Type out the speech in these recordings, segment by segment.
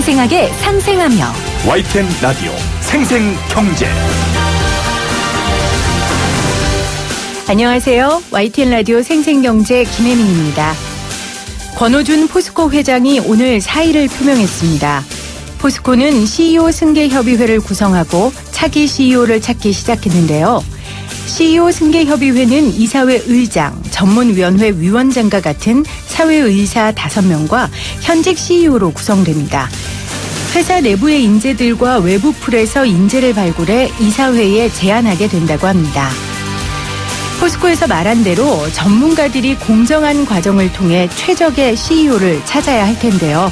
생생하게 상생하며 YTN 라디오 생생경제. 안녕하세요. YTN 라디오 생생경제 김혜민입니다. 권오준 포스코 회장이 오늘 사의를 표명했습니다. 포스코는 CEO 승계협의회를 구성하고 차기 CEO를 찾기 시작했는데요. CEO 승계협의회는 이사회 의장, 전문위원회 위원장과 같은 사회의사 5명과 현직 CEO로 구성됩니다. 회사 내부의 인재들과 외부 풀에서 인재를 발굴해 이사회에 제안하게 된다고 합니다. 포스코에서 말한 대로 전문가들이 공정한 과정을 통해 최적의 CEO를 찾아야 할 텐데요.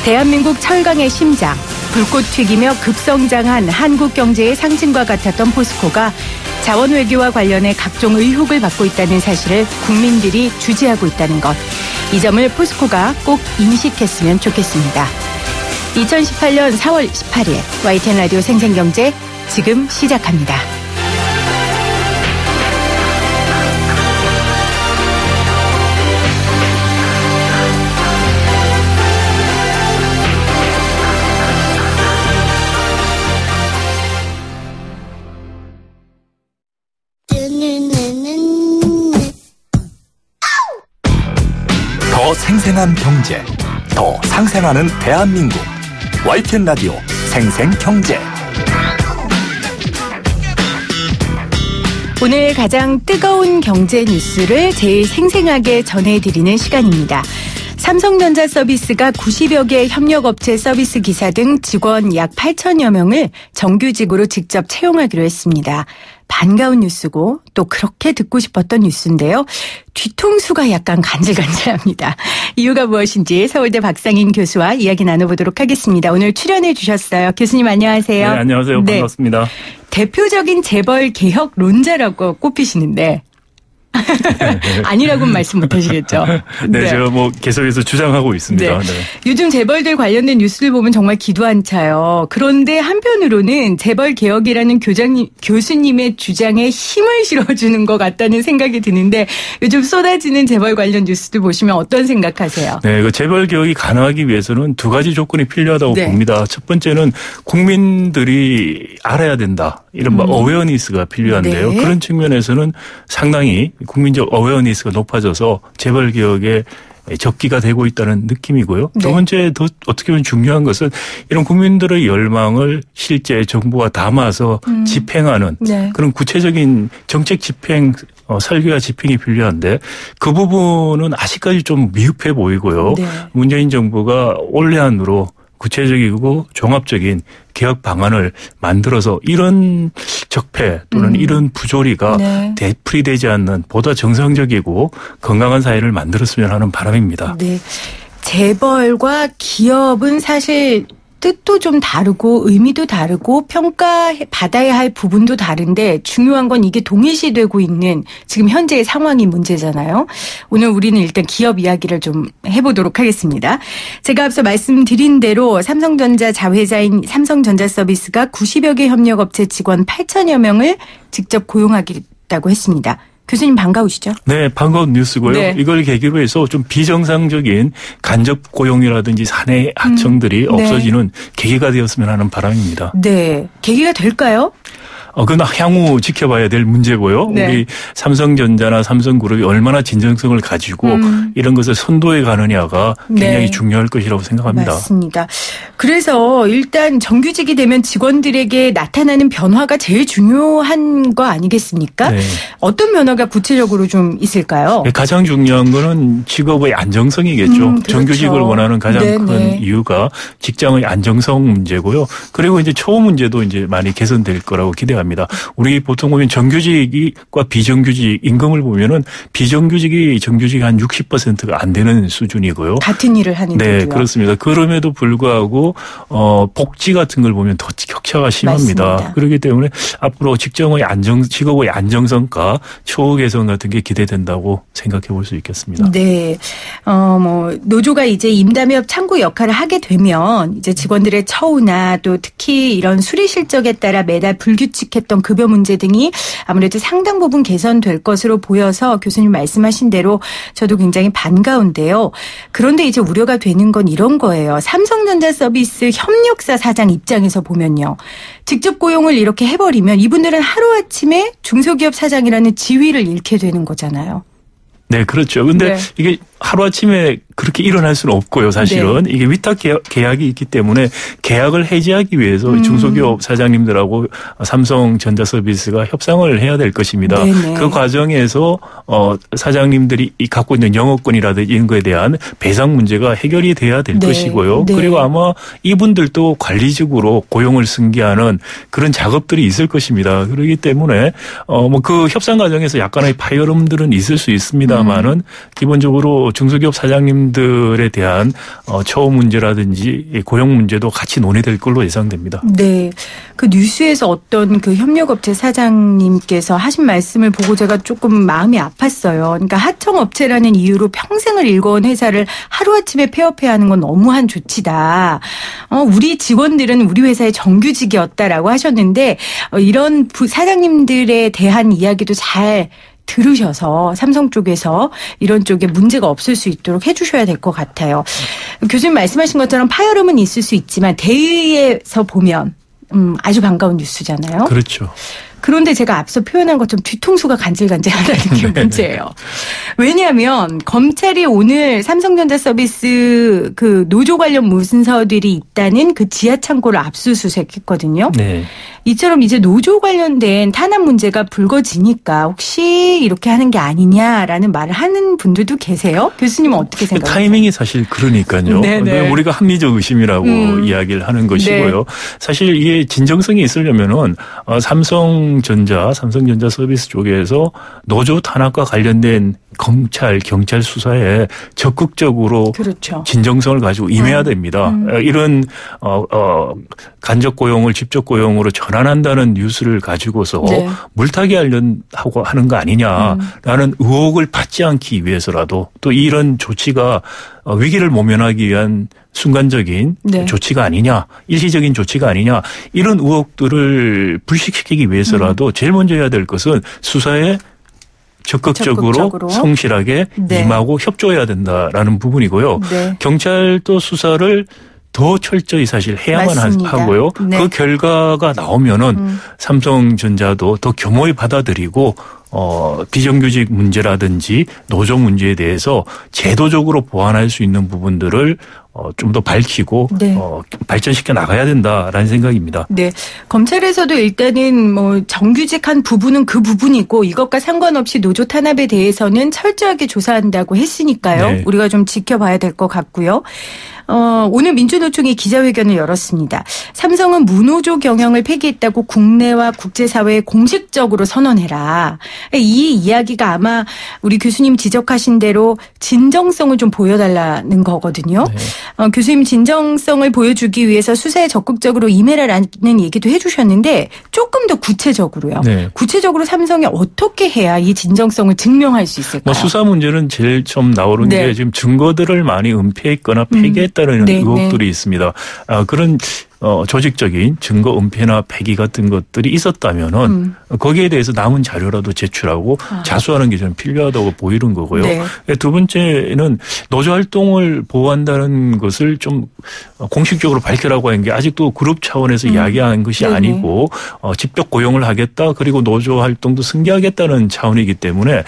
대한민국 철강의 심장, 불꽃 튀기며 급성장한 한국 경제의 상징과 같았던 포스코가 자원 외교와 관련해 각종 의혹을 받고 있다는 사실을 국민들이 주지하고 있다는 것. 이 점을 포스코가 꼭 인식했으면 좋겠습니다. 2018년 4월 18일 YTN 라디오 생생경제 지금 시작합니다. 더 생생한 경제, 더 상생하는 대한민국. YTN 라디오 생생경제. 오늘 가장 뜨거운 경제 뉴스를 제일 생생하게 전해드리는 시간입니다. 삼성전자 서비스가 90여 개 협력업체 서비스 기사 등 직원 약 8천여 명을 정규직으로 직접 채용하기로 했습니다. 반가운 뉴스고 또 그렇게 듣고 싶었던 뉴스인데요. 뒤통수가 약간 간질간질합니다. 이유가 무엇인지 서울대 박상인 교수와 이야기 나눠보도록 하겠습니다. 오늘 출연해 주셨어요. 교수님 안녕하세요. 네, 안녕하세요. 반갑습니다. 대표적인 재벌 개혁론자라고 꼽히시는데 아니라고는 말씀 못 하시겠죠? 네, 제가 계속해서 주장하고 있습니다. 네. 요즘 재벌들 관련된 뉴스를 보면 정말 기도 안 차요. 그런데 한편으로는 재벌 개혁이라는 교수님의 주장에 힘을 실어주는 것 같다는 생각이 드는데 요즘 쏟아지는 재벌 관련 뉴스들 보시면 어떤 생각하세요? 네, 그 재벌 개혁이 가능하기 위해서는 두 가지 조건이 필요하다고 봅니다. 첫 번째는 국민들이 알아야 된다. 이른바 어웨어니스가 필요한데요. 네. 그런 측면에서는 상당히 국민적 어웨어니스가 높아져서 재벌 개혁에 적기가 되고 있다는 느낌이고요. 네. 두 번째 더 어떻게 보면 중요한 것은 이런 국민들의 열망을 실제 정부가 담아서 집행하는 그런 구체적인 정책 집행 설계와 집행이 필요한데 그 부분은 아직까지 좀 미흡해 보이고요. 네. 문재인 정부가 올해 안으로 구체적이고 종합적인 개혁 방안을 만들어서 이런 적폐 또는 이런 부조리가 되풀이되지 않는 보다 정상적이고 건강한 사회를 만들었으면 하는 바람입니다. 네, 재벌과 기업은 사실 뜻도 좀 다르고 의미도 다르고 평가받아야 할 부분도 다른데 중요한 건 이게 동일시되고 있는 지금 현재의 상황이 문제잖아요. 오늘 우리는 일단 기업 이야기를 좀 해보도록 하겠습니다. 제가 앞서 말씀드린 대로 삼성전자 자회사인 삼성전자 서비스가 90여 개 협력업체 직원 8천여 명을 직접 고용하겠다고 했습니다. 교수님 반가우시죠? 네, 반가운 뉴스고요. 네. 이걸 계기로 해서 좀 비정상적인 간접 고용이라든지 사내 하청들이 없어지는 계기가 되었으면 하는 바람입니다. 네, 계기가 될까요? 그건 향후 지켜봐야 될 문제고요. 네. 우리 삼성전자나 삼성그룹이 얼마나 진정성을 가지고 이런 것을 선도해 가느냐가 굉장히 중요할 것이라고 생각합니다. 맞습니다. 그래서 일단 정규직이 되면 직원들에게 나타나는 변화가 제일 중요한 거 아니겠습니까? 네. 어떤 변화가 구체적으로 좀 있을까요? 가장 중요한 거는 직업의 안정성이겠죠. 그렇죠. 정규직을 원하는 가장 큰 이유가 직장의 안정성 문제고요. 그리고 이제 처우 문제도 이제 많이 개선될 거라고 기대합니다. 우리 보통 보면 정규직과 비정규직 임금을 보면은 비정규직이 정규직이 한 60%가 안 되는 수준이고요. 같은 일을 하는데도요. 네, 그렇습니다. 그럼에도 불구하고 복지 같은 걸 보면 더 격차가 심합니다. 맞습니다. 그렇기 때문에 앞으로 직업의 안정성과 처우 개선 같은 게 기대된다고 생각해 볼 수 있겠습니다. 네, 노조가 이제 임담협 창구 역할을 하게 되면 이제 직원들의 처우나 또 특히 이런 수리 실적에 따라 매달 불규칙 불이익했던 급여 문제 등이 아무래도 상당 부분 개선될 것으로 보여서 교수님 말씀하신 대로 저도 굉장히 반가운데요. 그런데 이제 우려가 되는 건 이런 거예요. 삼성전자 서비스 협력사 사장 입장에서 보면요. 직접 고용을 이렇게 해버리면 이분들은 하루아침에 중소기업 사장이라는 지위를 잃게 되는 거잖아요. 네, 그렇죠. 근데 이게 하루아침에 그렇게 일어날 수는 없고요, 사실은. 이게 위탁 계약이 있기 때문에 계약을 해지하기 위해서 중소기업 사장님들하고 삼성전자 서비스가 협상을 해야 될 것입니다. 네네. 그 과정에서 사장님들이 갖고 있는 영업권이라든지 이런 거에 대한 배상 문제가 해결이 돼야 될 것이고요. 그리고 아마 이분들도 관리직으로 고용을 승계하는 그런 작업들이 있을 것입니다. 그렇기 때문에 뭐 그 협상 과정에서 약간의 파열음들은 있을 수 있습니다만은 기본적으로 중소기업 사장님들에 대한 처우 문제라든지 고용 문제도 같이 논의될 걸로 예상됩니다. 네. 그 뉴스에서 어떤 그 협력업체 사장님께서 하신 말씀을 보고 제가 조금 마음이 아팠어요. 그러니까 하청업체라는 이유로 평생을 일궈온 회사를 하루아침에 폐업해야 하는 건 너무한 조치다. 우리 직원들은 우리 회사의 정규직이었다라고 하셨는데 이런 사장님들에 대한 이야기도 잘 들으셔서 삼성 쪽에서 이런 쪽에 문제가 없을 수 있도록 해 주셔야 될 것 같아요. 교수님 말씀하신 것처럼 파열음은 있을 수 있지만 대의에서 보면 아주 반가운 뉴스잖아요. 그렇죠. 그런데 제가 앞서 표현한 것처럼 뒤통수가 간질간질하다는 게 문제예요. 왜냐하면 검찰이 오늘 삼성전자 서비스 그 노조 관련 문서들이 있다는 그 지하 창고를 압수수색했거든요. 네. 이처럼 이제 노조 관련된 탄압 문제가 불거지니까 혹시 이렇게 하는 게 아니냐라는 말을 하는 분들도 계세요. 교수님은 어떻게 생각하세요? 타이밍이 사실 그러니까요. 네네. 우리가 합리적 의심이라고 이야기를 하는 것이고요. 네. 사실 이게 진정성이 있으려면은 삼성전자 서비스 쪽에서 노조 탄압과 관련된 검찰, 경찰 수사에 적극적으로 그렇죠. 진정성을 가지고 임해야 됩니다. 이런 간접 고용을 직접 고용으로 전환한다는 뉴스를 가지고서 물타기 하려고 하는 거 아니냐라는 의혹을 받지 않기 위해서라도 또 이런 조치가 위기를 모면하기 위한 순간적인 조치가 아니냐, 일시적인 조치가 아니냐 이런 의혹들을 불식시키기 위해서라도 제일 먼저 해야 될 것은 수사에 적극적으로 성실하게 임하고 협조해야 된다라는 부분이고요. 네. 경찰도 수사를 더 철저히 사실 해야만 하고요. 네. 그 결과가 나오면은 삼성전자도 더 겸허히 받아들이고 비정규직 문제라든지 노조 문제에 대해서 제도적으로 보완할 수 있는 부분들을 좀 더 밝히고 발전시켜 나가야 된다라는 생각입니다. 네, 검찰에서도 일단은 뭐 정규직 한 부분은 그 부분이고 이것과 상관없이 노조 탄압에 대해서는 철저하게 조사한다고 했으니까요. 네. 우리가 좀 지켜봐야 될 것 같고요. 오늘 민주노총이 기자회견을 열었습니다. 삼성은 무노조 경영을 폐기했다고 국내와 국제사회에 공식적으로 선언해라. 이 이야기가 아마 우리 교수님 지적하신 대로 진정성을 좀 보여달라는 거거든요. 네. 교수님 진정성을 보여주기 위해서 수사에 적극적으로 임해라라는 얘기도 해 주셨는데 조금 더 구체적으로요. 네. 구체적으로 삼성이 어떻게 해야 이 진정성을 증명할 수 있을까요? 수사 문제는 제일 처음 나오는 게 지금 증거들을 많이 은폐했거나 폐기했다는 의혹들이 있습니다. 그런 조직적인 증거 은폐나 폐기 같은 것들이 있었다면은 거기에 대해서 남은 자료라도 제출하고 자수하는 게 저는 필요하다고 보이는 거고요. 네. 두 번째는 노조 활동을 보호한다는 것을 좀 공식적으로 밝혀라고 한 게 아직도 그룹 차원에서 이야기한 것이 아니고 직접 고용을 하겠다 그리고 노조 활동도 승계하겠다는 차원이기 때문에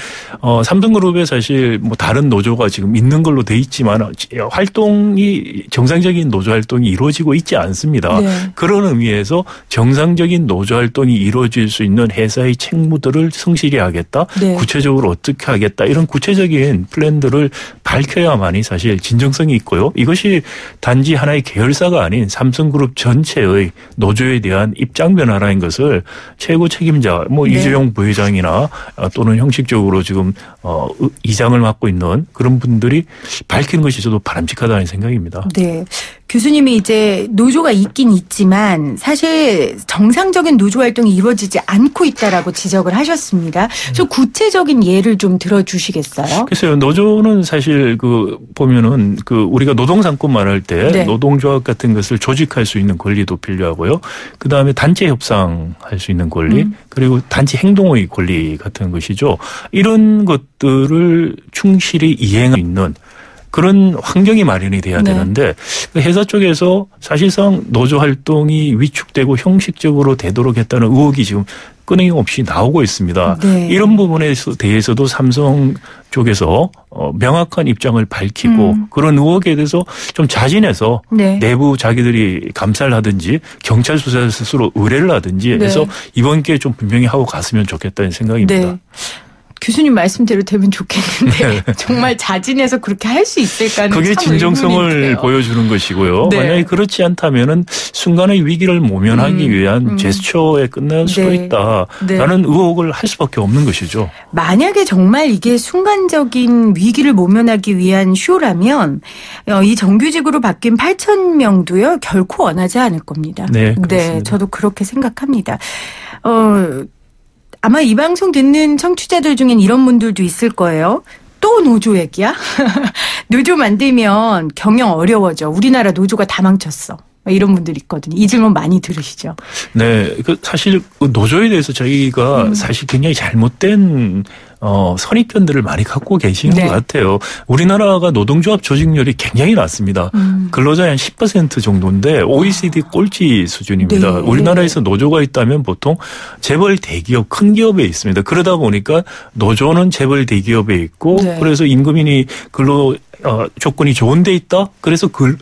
삼성그룹에 사실 뭐 다른 노조가 지금 있는 걸로 돼 있지만 활동이 정상적인 노조 활동이 이루어지고 있지 않습니다. 네. 그런 의미에서 정상적인 노조 활동이 이루어질 수 있는 회사의 책무들을 성실히 하겠다. 네. 구체적으로 어떻게 하겠다. 이런 구체적인 플랜들을 밝혀야만이 사실 진정성이 있고요. 이것이 단지 하나의 계열사가 아닌 삼성그룹 전체의 노조에 대한 입장 변화라는 것을 최고 책임자 이주영 부회장이나 또는 형식적으로 지금 이장을 맡고 있는 그런 분들이 밝히는 것이 저도 바람직하다는 생각입니다. 네. 교수님이 이제 노조가 있긴 있지만 사실 정상적인 노조 활동이 이루어지지 않고 있다라고 지적을 하셨습니다. 좀 구체적인 예를 좀 들어주시겠어요? 글쎄요. 노조는 사실 보면은 우리가 노동상권 말할 때 네. 노동조합 같은 것을 조직할 수 있는 권리도 필요하고요. 그다음에 단체 협상할 수 있는 권리 그리고 단체 행동의 권리 같은 것이죠. 이런 것들을 충실히 이행할 수 있는 그런 환경이 마련이 돼야 네. 되는데 회사 쪽에서 사실상 노조 활동이 위축되고 형식적으로 되도록 했다는 의혹이 지금 끊임없이 나오고 있습니다. 네. 이런 부분에 대해서도 삼성 쪽에서 명확한 입장을 밝히고 그런 의혹에 대해서 좀 자진해서 네. 내부 자기들이 감사를 하든지 경찰 수사 스스로 의뢰를 하든지 해서 네. 이번 기회에 좀 분명히 하고 갔으면 좋겠다는 생각입니다. 네. 교수님 말씀대로 되면 좋겠는데 네. 정말 자진해서 그렇게 할 수 있을까는 그게 참 진정성을 보여주는 것이고요. 네. 만약에 그렇지 않다면은 순간의 위기를 모면하기 위한 제스처에 끝날 수도 네. 있다라는 네. 의혹을 할 수밖에 없는 것이죠. 만약에 정말 이게 순간적인 위기를 모면하기 위한 쇼라면 이 정규직으로 바뀐 8,000명도요 결코 원하지 않을 겁니다. 네, 그렇습니다. 네, 저도 그렇게 생각합니다. 아마 이 방송 듣는 청취자들 중엔 이런 분들도 있을 거예요. 또 노조 얘기야? 노조 만들면 경영 어려워져. 우리나라 노조가 다 망쳤어. 이런 분들이 있거든요. 이 질문 많이 들으시죠? 네. 사실 노조에 대해서 저희가 사실 굉장히 잘못된 선입견들을 많이 갖고 계시는 네. 것 같아요. 우리나라가 노동조합 조직률이 굉장히 낮습니다. 근로자의 한 10% 정도인데 OECD 꼴찌 수준입니다. 네. 우리나라에서 노조가 있다면 보통 재벌 대기업, 큰 기업에 있습니다. 그러다 보니까 노조는 재벌 대기업에 있고 네. 그래서 임금인이 근로 조건이 좋은 데 있다. 그래서 그게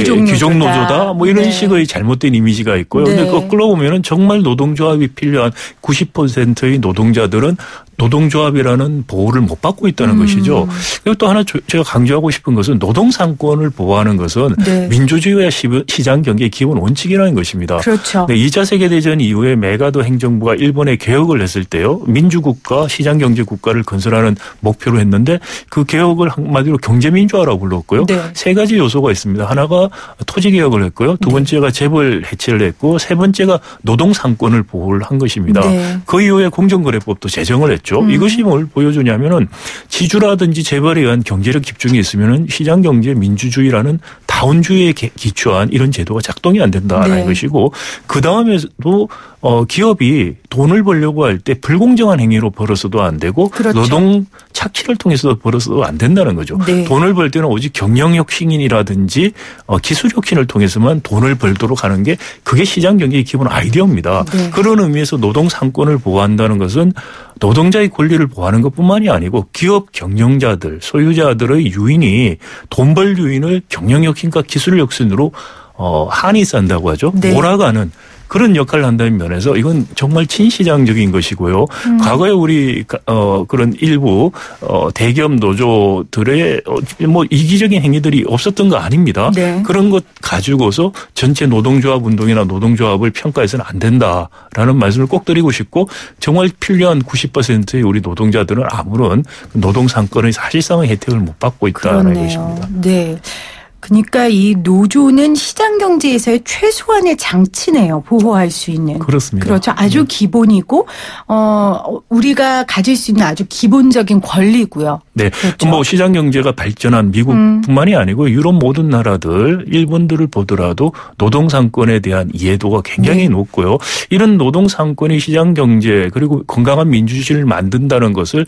귀족 노조다. 뭐 이런 네. 식의 잘못된 이미지가 있고요. 네. 근데 거꾸로 보면은 정말 노동조합이 필요한 90%의 노동자들은 노동조합이라는 보호를 못 받고 있다는 것이죠. 그리고 또 하나 제가 강조하고 싶은 것은 노동상권을 보호하는 것은 네. 민주주의와 시장 경제의 기본 원칙이라는 것입니다. 그렇죠. 네, 2차 세계대전 이후에 메가도 행정부가 일본에 개혁을 했을 때요. 민주국가, 시장경제국가를 건설하는 목표로 했는데 그 개혁을 한마디로 경제민주화라고 불렀고요. 네. 세 가지 요소가 있습니다. 하나가 토지개혁을 했고요. 두 번째가 재벌 해체를 했고 세 번째가 노동상권을 보호를 한 것입니다. 네. 그 이후에 공정거래법도 제정을 했죠. 이것이 뭘 보여주냐면은 지주라든지 재벌에 의한 경제력 집중이 있으면은 시장 경제 민주주의라는 다운주의에 기초한 이런 제도가 작동이 안 된다라는 네. 것이고 그 다음에도 기업이 돈을 벌려고 할 때 불공정한 행위로 벌어서도 안 되고 그렇죠. 노동 착취를 통해서도 벌어서도 안 된다는 거죠. 네. 돈을 벌 때는 오직 경영혁신이라든지 기술혁신을 통해서만 돈을 벌도록 하는 게 그게 시장 경제의 기본 아이디어입니다. 네. 그런 의미에서 노동상권을 보호한다는 것은 노동자의 권리를 보호하는 것뿐만이 아니고 기업 경영자들, 소유자들의 유인이 돈 벌 유인을 경영혁신과 기술혁신으로 한이 싼다고 하죠. 네. 몰아가는 그런 역할을 한다는 면에서 이건 정말 친시장적인 것이고요. 과거에 우리 그런 일부 대기업 노조들의 뭐 이기적인 행위들이 없었던 거 아닙니다. 네. 그런 것 가지고서 전체 노동조합 운동이나 노동조합을 평가해서는 안 된다라는 말씀을 꼭 드리고 싶고 정말 필요한 90%의 우리 노동자들은 아무런 노동상권의 사실상의 혜택을 못 받고 있다는 것입니다. 네. 그러니까 이 노조는 시장 경제에서의 최소한의 장치네요. 보호할 수 있는. 그렇습니다. 그렇죠. 아주 기본이고 우리가 가질 수 있는 아주 기본적인 권리고요. 네. 그렇죠. 뭐 시장 경제가 발전한 미국뿐만이 아니고 유럽 모든 나라들, 일본들을 보더라도 노동 상권에 대한 이해도가 굉장히 네. 높고요. 이런 노동 상권이 시장 경제 그리고 건강한 민주주의를 만든다는 것을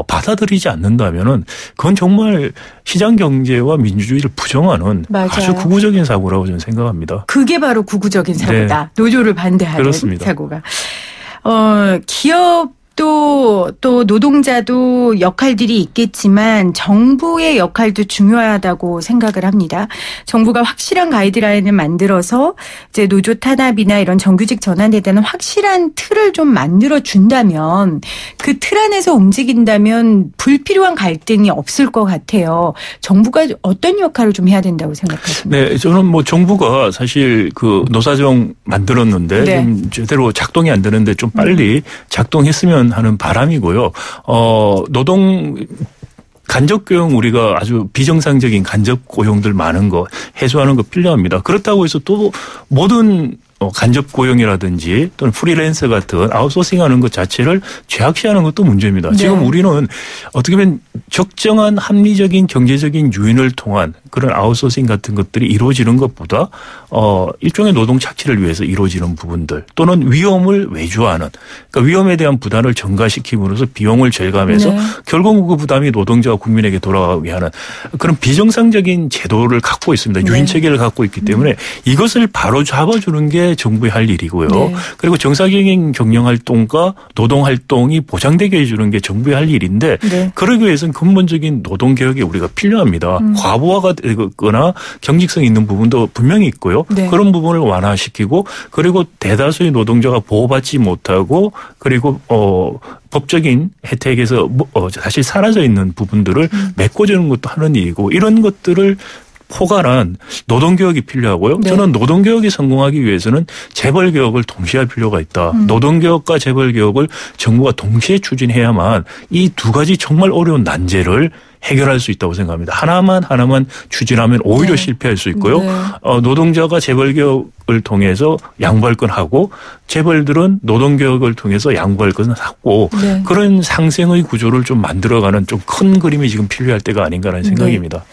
받아들이지 않는다면은 그건 정말 시장 경제와 민주주의를 부정하는 맞아요. 아주 극우적인 사고라고 저는 생각합니다. 그게 바로 극우적인 사고다. 네. 노조를 반대하는 그렇습니다. 사고가. 기업도 또 노동자도 역할들이 있겠지만 정부의 역할도 중요하다고 생각을 합니다. 정부가 확실한 가이드라인을 만들어서 이제 노조 탄압이나 이런 정규직 전환에 대한 확실한 틀을 좀 만들어 준다면 그 틀 안에서 움직인다면 불필요한 갈등이 없을 것 같아요. 정부가 어떤 역할을 좀 해야 된다고 생각하십니까? 네, 저는 뭐 정부가 사실 그 노사정 만들었는데 네. 좀 제대로 작동이 안 되는데 좀 빨리 작동했으면 하는 바람이고요. 노동 간접 고용 우리가 아주 비정상적인 간접 고용들 많은 거 해소하는 거 필요합니다. 그렇다고 해서 또 모든 간접 고용이라든지 또는 프리랜서 같은 아웃소싱하는 것 자체를 죄악시하는 것도 문제입니다. 네. 지금 우리는 어떻게 보면 적정한 합리적인 경제적인 유인을 통한 그런 아웃소싱 같은 것들이 이루어지는 것보다 일종의 노동 착취를 위해서 이루어지는 부분들 또는 위험을 외주하는 그러니까 위험에 대한 부담을 전가시킴으로써 비용을 절감해서 네. 결국 그 부담이 노동자와 국민에게 돌아가게 하는 그런 비정상적인 제도를 갖고 있습니다. 유인 체계를 갖고 있기 때문에 이것을 바로 잡아주는 게 정부의 할 일이고요. 네. 그리고 정상적인 경영활동과 노동활동이 보장되게 해주는 게 정부의 할 일인데 네. 그러기 위해서는 근본적인 노동개혁이 우리가 필요합니다. 과부하가 되거나 경직성이 있는 부분도 분명히 있고요. 네. 그런 부분을 완화시키고 그리고 대다수의 노동자가 보호받지 못하고 그리고 법적인 혜택에서 사실 사라져 있는 부분들을 메꿔주는 것도 하는 일이고 이런 것들을 포괄한 노동개혁이 필요하고요. 네. 저는 노동개혁이 성공하기 위해서는 재벌개혁을 동시에 할 필요가 있다. 노동개혁과 재벌개혁을 정부가 동시에 추진해야만 이 두 가지 정말 어려운 난제를 해결할 수 있다고 생각합니다. 하나만 추진하면 오히려 네. 실패할 수 있고요. 네. 노동자가 재벌개혁을 통해서 양보할 건 하고 재벌들은 노동개혁을 통해서 양보할 것은 하고 네. 그런 상생의 구조를 좀 만들어가는 좀 큰 그림이 지금 필요할 때가 아닌가라는 생각입니다. 네.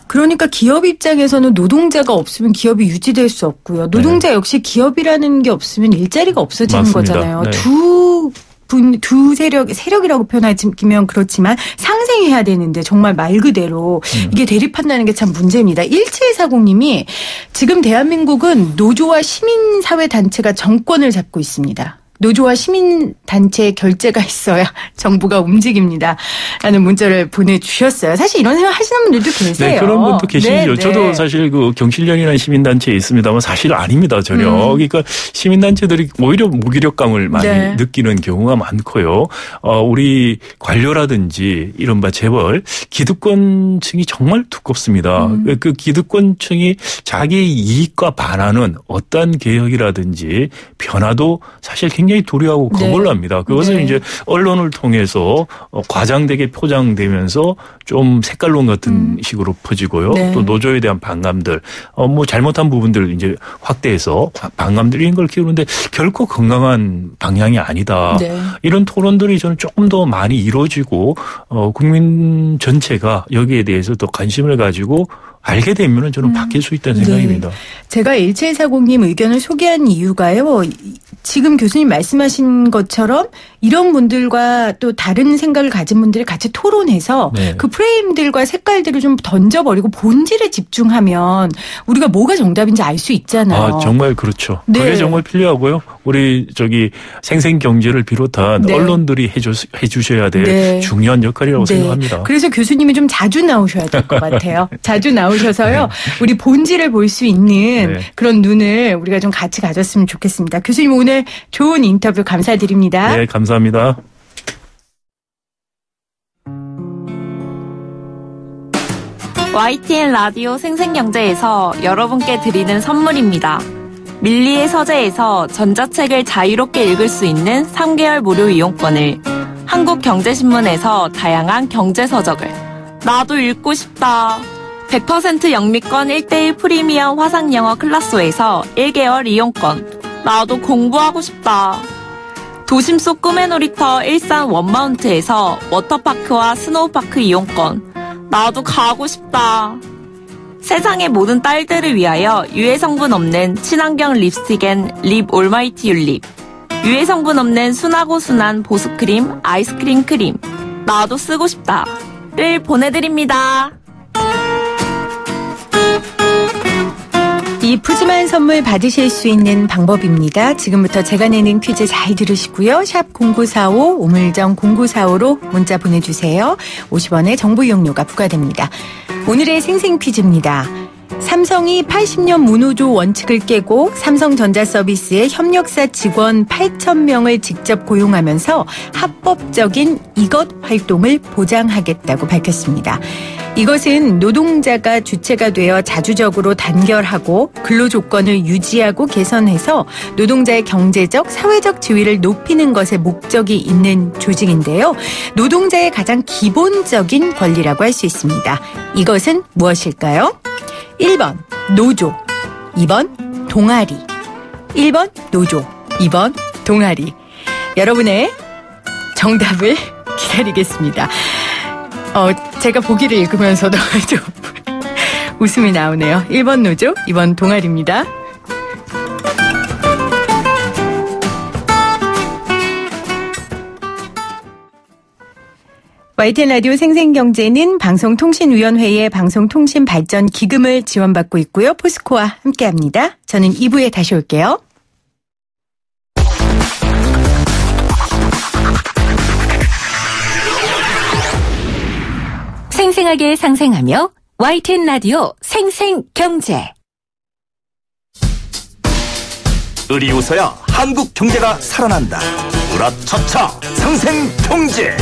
그러니까 기업 입장에서는 노동자가 없으면 기업이 유지될 수 없고요. 노동자 역시 기업이라는 게 없으면 일자리가 없어지는 맞습니다. 거잖아요. 네. 두 세력이라고 표현하면 그렇지만 상생해야 되는데 정말 말 그대로 이게 대립한다는 게 참 문제입니다. 1740님이 지금 대한민국은 노조와 시민사회단체가 정권을 잡고 있습니다. 노조와 시민단체의 결재가 있어야 정부가 움직입니다. 라는 문자를 보내주셨어요. 사실 이런 생각 하시는 분들도 계세요. 네, 그런 분도 계시죠. 네, 저도 네. 사실 그 경실련이라는 시민단체에 있습니다만 사실 아닙니다. 전혀. 그러니까 시민단체들이 오히려 무기력감을 많이 네. 느끼는 경우가 많고요. 우리 관료라든지 이른바 재벌 기득권층이 정말 두껍습니다. 그 기득권층이 자기 이익과 반하는 어떤 개혁이라든지 변화도 사실 굉장히 두려워하고 거부를 합니다. 그것은 네. 이제 언론을 통해서 과장되게 포장되면서 좀 색깔론 같은 식으로 퍼지고요. 네. 또 노조에 대한 반감들, 뭐 잘못한 부분들 이제 확대해서 반감들 이런 걸 키우는데 결코 건강한 방향이 아니다. 네. 이런 토론들이 저는 조금 더 많이 이루어지고 국민 전체가 여기에 대해서 더 관심을 가지고 알게 되면 저는 바뀔 수 있다는 생각입니다. 네. 제가 1740님 의견을 소개한 이유가요. 지금 교수님 말씀하신 것처럼 이런 분들과 또 다른 생각을 가진 분들이 같이 토론해서 네. 그 프레임들과 색깔들을 좀 던져버리고 본질에 집중하면 우리가 뭐가 정답인지 알 수 있잖아요. 정말 그렇죠. 네. 그게 정말 필요하고요. 우리 생생경제를 비롯한 네. 언론들이 해주셔야 될 네. 중요한 역할이라고 네. 생각합니다. 그래서 교수님이 좀 자주 나오셔야 될 것 같아요. 자주 나오셔서요. 네. 우리 본질을 볼 수 있는 네. 그런 눈을 우리가 좀 같이 가졌으면 좋겠습니다. 교수님 오늘 좋은 인터뷰 감사드립니다. 네, 감사합니다. YTN 라디오 생생경제에서 여러분께 드리는 선물입니다. 밀리의 서재에서 전자책을 자유롭게 읽을 수 있는 3개월 무료 이용권을, 한국경제신문에서 다양한 경제서적을, 나도 읽고 싶다. 100% 영미권 1:1 프리미엄 화상영어 클라소에서 1개월 이용권, 나도 공부하고 싶다. 도심 속 꿈의 놀이터 일산 원마운트에서 워터파크와 스노우파크 이용권, 나도 가고 싶다. 세상의 모든 딸들을 위하여 유해성분 없는 친환경 립스틱 앤 립 올마이티 율립, 유해성분 없는 순하고 순한 보습크림 아이스크림 크림, 나도 쓰고 싶다를 보내드립니다. 이 푸짐한 선물 받으실 수 있는 방법입니다. 지금부터 제가 내는 퀴즈 잘 들으시고요. 샵 0945 우물정 0945로 문자 보내주세요. 50원의 정보 이용료가 부과됩니다. 오늘의 생생 퀴즈입니다. 삼성이 80년 무노조 원칙을 깨고 삼성전자 서비스의 협력사 직원 8,000명을 직접 고용하면서 합법적인 이것 활동을 보장하겠다고 밝혔습니다. 이것은 노동자가 주체가 되어 자주적으로 단결하고 근로 조건을 유지하고 개선해서 노동자의 경제적, 사회적 지위를 높이는 것에 목적이 있는 조직인데요. 노동자의 가장 기본적인 권리라고 할 수 있습니다. 이것은 무엇일까요? 1번 노조, 2번 동아리. 1번 노조, 2번 동아리. 여러분의 정답을 기다리겠습니다. 제가 보기를 읽으면서도 좀 웃음이 나오네요. 1번 노조, 2번 동아리입니다. YTN 라디오 생생경제는 방송통신위원회의 방송통신발전기금을 지원받고 있고요. 포스코와 함께합니다. 저는 2부에 다시 올게요. 생생하게 상생하며 YTN 라디오 생생경제. 을이 웃어야 한국 경제가 살아난다. 으라차차 상생경제.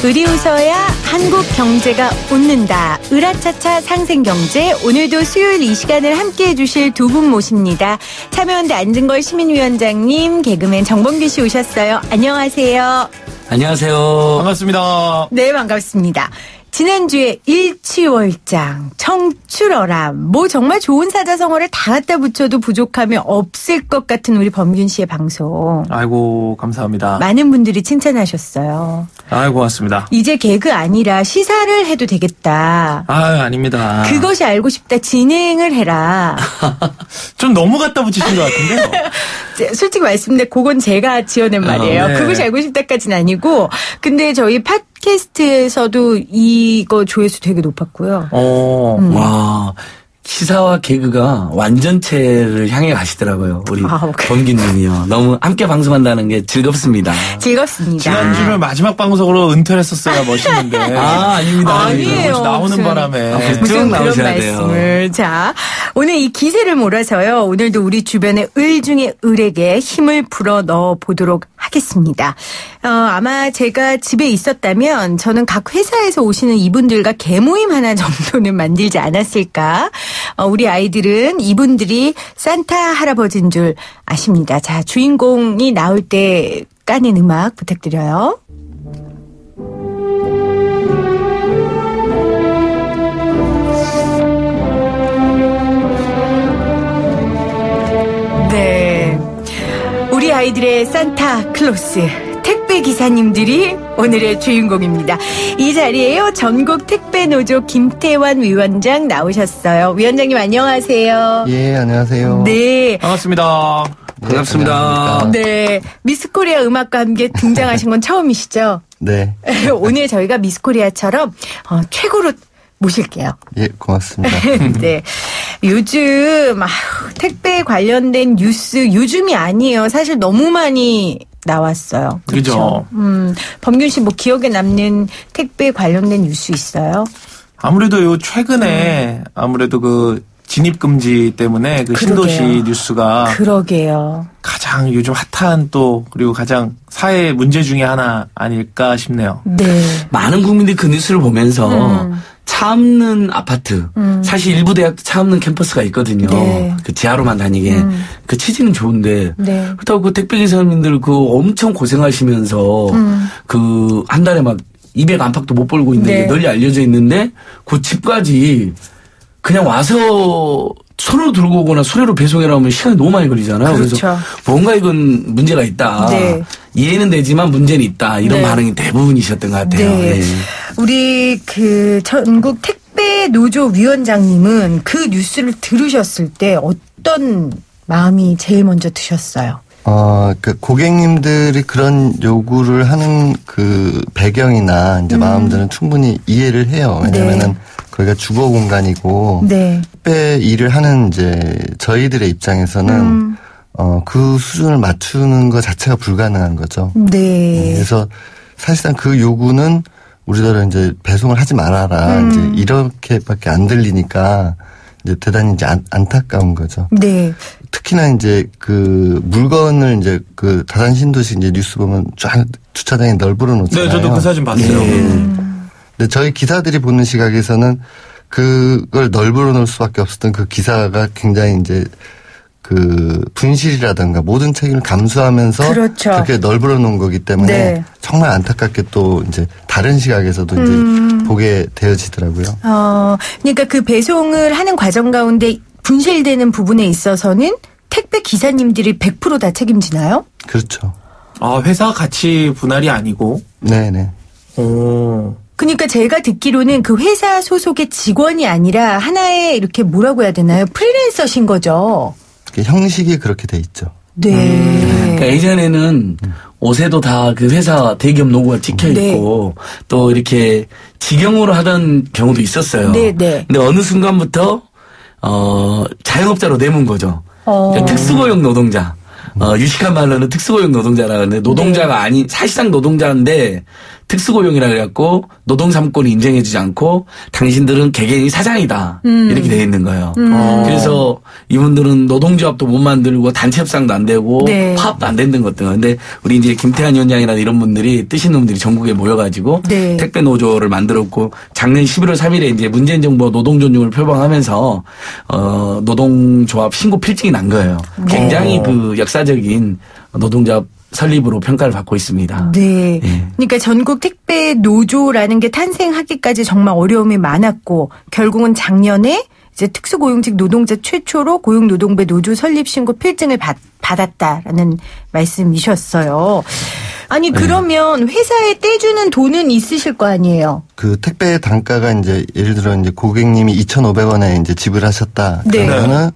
을이 웃어야 한국 경제가 웃는다. 으라차차 상생경제. 오늘도 수요일 이 시간을 함께해 주실 두 분 모십니다. 참여연대 안진걸 시민위원장님, 개그맨 정범규 씨 오셨어요. 안녕하세요. 안녕하세요. 반갑습니다. 네, 반갑습니다. 지난주에 일취월장, 청출어람, 뭐 정말 좋은 사자성어를 다 갖다 붙여도 부족하면 없을 것 같은 우리 범균 씨의 방송. 아이고, 감사합니다. 많은 분들이 칭찬하셨어요. 아이고, 고맙습니다. 이제 개그 아니라 시사를 해도 되겠다. 아닙니다. 그것이 알고 싶다. 진행을 해라. 좀 너무 갖다 붙이신 것 같은데요. 솔직히 말씀드리면 그건 제가 지어낸 말이에요. 네. 그것이 알고 싶다까지는 아니고. 근데 저희 팟캐스트에서도 이거 조회수 되게 높았고요. 와. 시사와 개그가 완전체를 향해 가시더라고요. 우리 범균님이요. 너무 함께 방송한다는 게 즐겁습니다. 즐겁습니다. 지난주면 마지막 방송으로 은퇴를 했었어야 멋있는데. 아닙니다. 아니에요. 나오는 바람에. 무슨 그런 나오셔야 말씀을. 돼요. 자, 오늘 이 기세를 몰아서요. 오늘도 우리 주변의 을 중에 을에게 힘을 불어 넣어 보도록 하겠습니다. 아마 제가 집에 있었다면 저는 각 회사에서 오시는 이분들과 개모임 하나 정도는 만들지 않았을까. 우리 아이들은 이분들이 산타 할아버지인 줄 아십니다. 자, 주인공이 나올 때 까는 음악 부탁드려요. 네, 우리 아이들의 산타 클로스 택배 기사님들이 오늘의 주인공입니다. 이 자리에요. 전국 택배노조 김태환 위원장 나오셨어요. 위원장님 안녕하세요. 예, 안녕하세요. 네, 반갑습니다. 반갑습니다. 네, 미스코리아 음악과 함께 등장하신 건 처음이시죠? 네. 오늘 저희가 미스코리아처럼 최고로 모실게요. 예, 고맙습니다. 네. 요즘 택배 관련된 뉴스, 요즘이 아니에요. 사실 너무 많이 나왔어요. 그죠. 범균 씨 뭐 기억에 남는 택배 관련된 뉴스 있어요? 아무래도 요 최근에 아무래도 그 진입금지 때문에 그 그러게요. 신도시 뉴스가 그러게요. 가장 요즘 핫한 또 그리고 가장 사회 문제 중에 하나 아닐까 싶네요. 네. 많은 국민들이 그 뉴스를 보면서 차 없는 아파트, 사실 일부 대학도 차 없는 캠퍼스가 있거든요. 네. 그 지하로만 다니게. 그 취지는 좋은데. 네. 그렇다고 그 택배기사님들 그 엄청 고생하시면서 그 한 달에 막 200 안팎도 못 벌고 있는 네. 게 널리 알려져 있는데 그 집까지 그냥 와서 손으로 들고 오거나 수레로 배송해라 하면 시간이 너무 많이 걸리잖아요. 그렇죠. 그래서 뭔가 이건 문제가 있다. 네. 이해는 되지만 문제는 있다. 이런 네. 반응이 대부분이셨던 것 같아요. 네. 네. 우리 그 전국 택배 노조 위원장님은 그 뉴스를 들으셨을 때 어떤 마음이 제일 먼저 드셨어요? 그 고객님들이 그런 요구를 하는 그 배경이나 이제 마음들은 충분히 이해를 해요. 왜냐면은 거기가 주거 공간이고 네. 택배 일을 하는 이제 저희들의 입장에서는 그 수준을 맞추는 것 자체가 불가능한 거죠. 네. 그래서 사실상 그 요구는 우리들은 이제 배송을 하지 말아라. 이제 이렇게밖에 안 들리니까 이제 대단히 이제 안타까운 거죠. 네. 특히나 이제 그 물건을 이제 그 다산 신도시 이제 뉴스 보면 쫙 주차장에 널브러 놓잖아요. 네, 저도 그 사진 봤어요. 근데 저희 기사들이 보는 시각에서는 그걸 널브러 놓을 수밖에 없었던 그 기사가 굉장히 이제 그 분실이라든가 모든 책임을 감수하면서 그렇죠. 그렇게 널브러 놓은 거기 때문에 네. 정말 안타깝게 또 이제 다른 시각에서도 이제 보게 되어지더라고요. 그러니까 그 배송을 하는 과정 가운데 분실되는 부분에 있어서는 택배 기사님들이 100% 다 책임지나요? 그렇죠. 아, 회사 가치 분할이 아니고. 네네. 오. 그러니까 제가 듣기로는 그 회사 소속의 직원이 아니라 하나의 이렇게 뭐라고 해야 되나요? 프리랜서신 거죠. 형식이 그렇게 돼 있죠. 네. 그러니까 예전에는 옷에도 다 그 회사 대기업 로고가 찍혀 있고 또 이렇게 직영으로 하던 경우도 있었어요. 네, 네. 근데 어느 순간부터 자영업자로 내문 거죠. 그러니까 특수고용 노동자. 유식한 말로는 특수고용 노동자라 하는데 노동자가 아닌 사실상 노동자인데 특수고용이라 그래갖고 노동삼권을 인정해주지 않고 당신들은 개개인이 사장이다 이렇게 돼 있는 거예요. 그래서 이분들은 노동조합도 못 만들고 단체 협상도 안 되고 네. 파업도 안 되는 것들. 근데 우리 이제 김태환 위원장이나 이런 분들이 뜻 있는 분들이 전국에 모여가지고 네. 택배 노조를 만들었고 작년 11월 3일에 이제 문재인 정부가 노동 존중을 표방하면서 노동조합 신고 필증이 난 거예요. 굉장히 그 역사적인 노동조합 설립으로 평가를 받고 있습니다. 네. 그러니까 전국 택배 노조라는 게 탄생하기까지 정말 어려움이 많았고 결국은 작년에 이제 특수고용직 노동자 최초로 고용노동부 노조 설립 신고 필증을 받았다라는 말씀이셨어요. 아니 그러면 회사에 떼주는 돈은 있으실 거 아니에요? 그 택배 단가가 이제 예를 들어 이제 고객님이 2,500원에 이제 지불하셨다. 네. 그러면은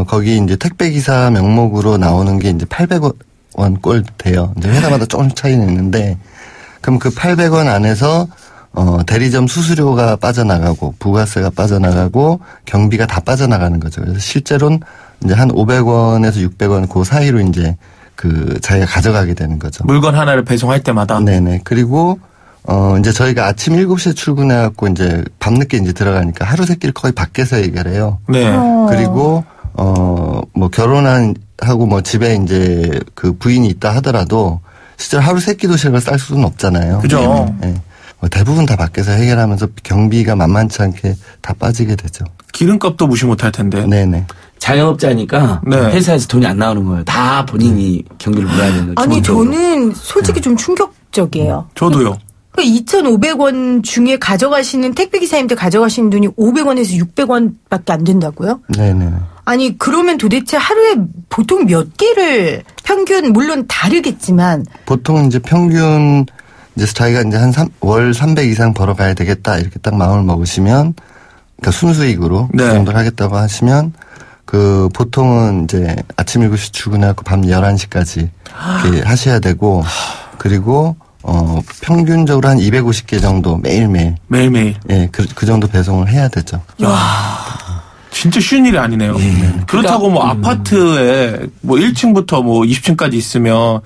거기 이제 택배 기사 명목으로 나오는 게 이제 800원 꼴 돼요. 이제 회사마다 조금씩 차이는 있는데 그럼 그 800원 안에서 대리점 수수료가 빠져나가고 부가세가 빠져나가고 경비가 다 빠져나가는 거죠. 그래서 실제로는 이제 한 500원에서 600원 그 사이로 이제 그 자기가 가져가게 되는 거죠. 물건 하나를 배송할 때마다. 네네. 그리고 이제 저희가 아침 7시에 출근해갖고 이제 밤늦게 이제 들어가니까 하루 세끼를 거의 밖에서 얘기를 해요. 네. 그리고 뭐 하고 뭐 집에 이제 그 부인이 있다 하더라도 실제로 하루 세끼 도시락을 쌀 수는 없잖아요. 그죠. 네. 대부분 다 밖에서 해결하면서 경비가 만만치 않게 다 빠지게 되죠. 기름값도 무시 못할 텐데. 네네. 자영업자니까 네. 회사에서 돈이 안 나오는 거예요. 다 본인이 경비를 물어야 되는 거예요. 아니 기본적으로. 저는 솔직히 좀 충격적이에요. 저도요. 2,500원 중에 가져가시는 택배기사님들 가져가시는 돈이 500원에서 600원밖에 안 된다고요? 네네. 아니 그러면 도대체 하루에 보통 몇 개를 평균 물론 다르겠지만 보통 이제 평균 이제 자기가 이제 월 300 이상 벌어가야 되겠다 이렇게 딱 마음을 먹으시면 그러니까 순수익으로 네. 그 정도를 하겠다고 하시면 그 보통은 이제 아침 7시 출근해갖고 밤 11시까지 이렇게 하셔야 되고 그리고 평균적으로 한 250개 정도 매일매일. 매일매일. 예, 그 정도 배송을 해야 되죠. 진짜 쉬운 일이 아니네요. 그렇다고 뭐 아파트에 뭐 1층부터 뭐 20층까지 있으면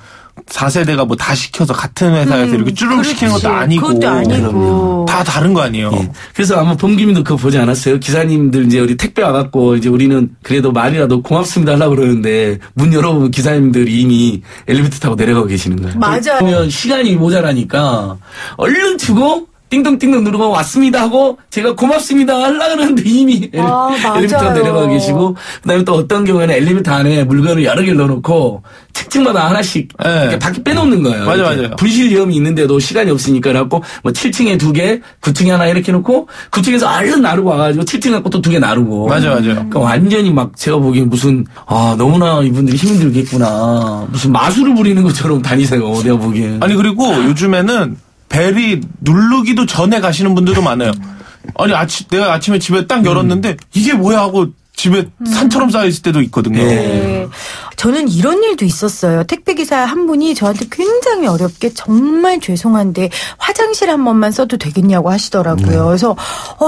4세대가 뭐 다 시켜서 같은 회사에서 이렇게 쭈르륵 시키는 것도 아니고. 그것도 아니고. 다 다른 거 아니에요. 예. 그래서 아마 범기민도 그거 보지 않았어요? 기사님들 이제 우리 택배 와갖고 이제 우리는 그래도 말이라도 고맙습니다 하려고 그러는데 문 열어보면 기사님들이 이미 엘리베이터 타고 내려가고 계시는 거예요. 맞아요. 그러면 시간이 모자라니까 얼른 주고 띵동띵동 누르고 왔습니다 하고 제가 고맙습니다 하려고 그러는데 이미 엘리베이터 맞아요. 내려가 계시고 그다음에 또 어떤 경우에는 엘리베이터 안에 물건을 여러 개를 넣어놓고 층층마다 하나씩 네. 이렇게 밖에 빼놓는 거예요. 맞아요, 이렇게. 맞아요. 분실 위험이 있는데도 시간이 없으니까 그래갖고 뭐 7층에 2개, 9층에 하나 이렇게 놓고 9층에서 얼른 나르고 와가지고 7층 갖고 또 2개 나르고. 맞아요. 그러니까 완전히 막 제가 보기엔 무슨 너무나 이분들이 힘들겠구나. 무슨 마술을 부리는 것처럼 다니세요. 내가 보기엔. 아니 그리고 요즘에는 벨이 누르기도 전에 가시는 분들도 많아요. 아니 내가 아침에 집에 딱 열었는데 이게 뭐야 하고 집에 산처럼 쌓여있을 때도 있거든요. 네. 저는 이런 일도 있었어요. 택배기사 한 분이 저한테 굉장히 어렵게 정말 죄송한데 화장실 한 번만 써도 되겠냐고 하시더라고요. 그래서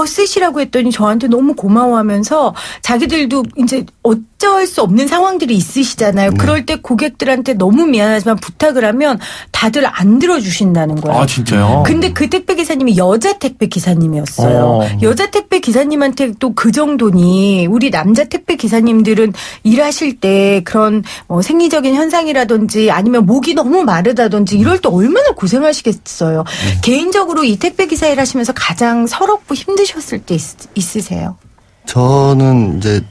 쓰시라고 했더니 저한테 너무 고마워하면서 자기들도 이제 어쩔 수 없는 상황들이 있으시잖아요. 그럴 때 고객들한테 너무 미안하지만 부탁을 하면 다들 안 들어주신다는 거예요. 아, 진짜요? 근데 그 택배 기사님이 여자 택배 기사님이었어요. 여자 택배 기사님한테 또 그 정도니 우리 남자 택배 기사님들은 일하실 때 그런 생리적인 현상이라든지 아니면 목이 너무 마르다든지 이럴 때 얼마나 고생하시겠어요. 개인적으로 이 택배 기사 일하시면서 가장 서럽고 힘드셨을 때 있으세요? 저는 이제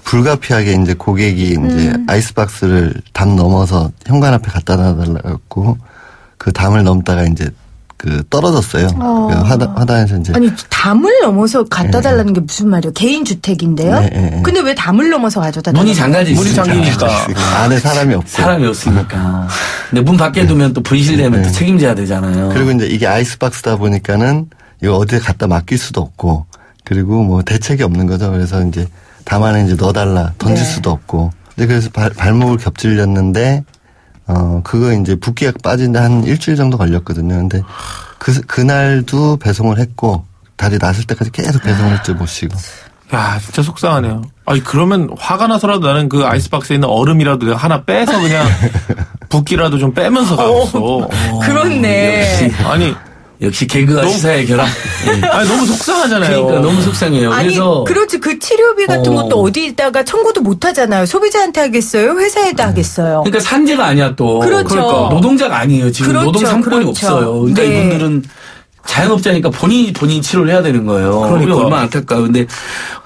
불가피하게 이제 고객이 이제 아이스박스를 담 넘어서 현관 앞에 갖다 놔달라고 그 담을 넘다가 이제 떨어졌어요. 화단에서 이제. 아니, 담을 넘어서 갖다 달라는 게 무슨 말이에요? 개인 주택인데요? 네. 근데 왜 담을 넘어서 가져다 달라는 문이 잠가져 있으니까. 문이 잠기니까. 안에 사람이 없고. 사람이 없으니까. 근데 문 밖에 두면 또 분실되면 또 책임져야 되잖아요. 그리고 이제 이게 아이스박스다 보니까는 이거 어디에 갖다 맡길 수도 없고 그리고 뭐 대책이 없는 거죠. 그래서 이제 담 안에 이제 넣어달라 던질 수도 없고. 근데 그래서 발목을 겹질렸는데 그거 이제 붓기가 빠지는데 한 일주일 정도 걸렸거든요. 근데 그날도 배송을 했고 다리 났을 때까지 계속 배송을 했죠, 못 쉬고. 야, 진짜 속상하네요. 아니, 그러면 화가 나서라도 나는 그 아이스박스에 있는 얼음이라도 내가 하나 빼서 그냥 붓기라도 좀 빼면서 가봤어. 그렇네. 아니. 역시 개그와 시사의 결합. 아니, 너무 속상하잖아요. 그러니까 너무 속상해요. 아니, 그래서 그렇지. 그 치료비 같은 것도 어디다가 청구도 못 하잖아요. 소비자한테 하겠어요? 회사에다 하겠어요? 그러니까 산재가 아니야 또. 그렇죠. 그러니까 노동자가 아니에요. 지금 그렇죠. 노동 상권이 없어요. 그러니까 네. 이분들은 자영업자니까 본인이 치료를 해야 되는 거예요. 그러니까. 얼마나 안타까워. 근데